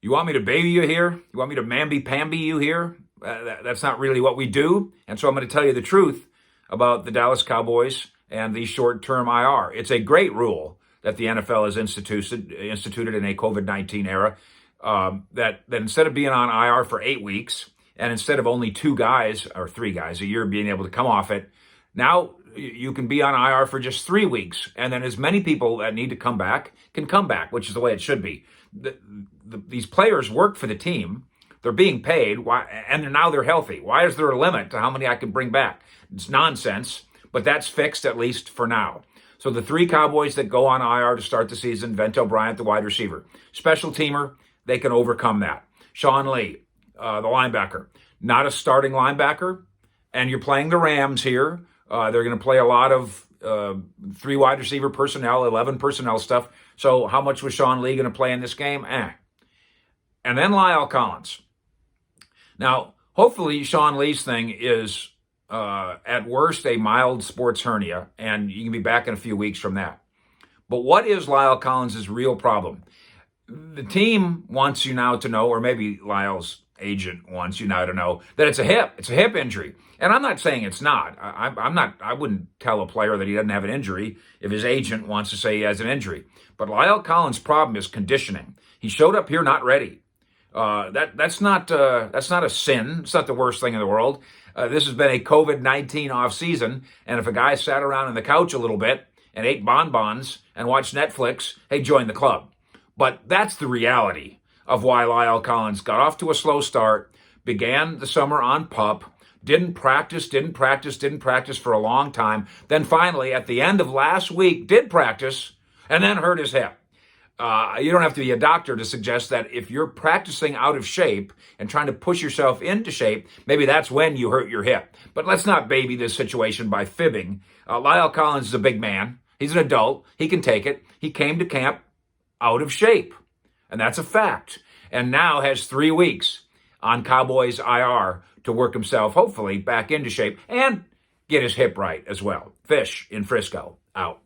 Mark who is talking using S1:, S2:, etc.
S1: You want me to baby you here? You want me to mamby-pamby you here? That's not really what we do. And so I'm going to tell you the truth about the Dallas Cowboys and the short-term IR. It's a great rule that the NFL has instituted in a COVID-19 era, that instead of being on IR for 8 weeks, and instead of only 2 guys or 3 guys a year being able to come off it, now you can be on IR for just 3 weeks. And then as many people that need to come back can come back, which is the way it should be. These players work for the team. They're being paid, and now they're healthy. Why is there a limit to how many I can bring back? It's nonsense, but that's fixed at least for now. So the 3 Cowboys that go on IR to start the season: Vento Bryant, the wide receiver. Special teamer, they can overcome that. Sean Lee, the linebacker, not a starting linebacker, and you're playing the Rams here. They're going to play a lot of 3 wide receiver personnel, 11 personnel stuff. So how much was Sean Lee going to play in this game? And then Lael Collins. Now, hopefully Sean Lee's thing is at worst a mild sports hernia, and you can be back in a few weeks from that. But what is Lael Collins' real problem? The team wants you now to know, or maybe Lael's agent wants you now to know, that it's a hip injury. And I'm not saying it's not. I wouldn't tell a player that he doesn't have an injury if his agent wants to say he has an injury. But Lael Collins' problem is conditioning. He showed up here not ready. That's not a sin. It's not the worst thing in the world. This has been a COVID-19 off season, and if a guy sat around on the couch a little bit and ate bonbons and watched Netflix, hey, join the club. But that's the reality of why Lael Collins got off to a slow start, began the summer on PUP, didn't practice for a long time, then finally at the end of last week did practice and then hurt his hip. You don't have to be a doctor to suggest that if you're practicing out of shape and trying to push yourself into shape, maybe that's when you hurt your hip. But let's not baby this situation by fibbing. Lael Collins is a big man. He's an adult. He can take it. He came to camp out of shape, and that's a fact. And now has 3 weeks on Cowboys IR to work himself, hopefully, back into shape and get his hip right as well. Fish in Frisco, out.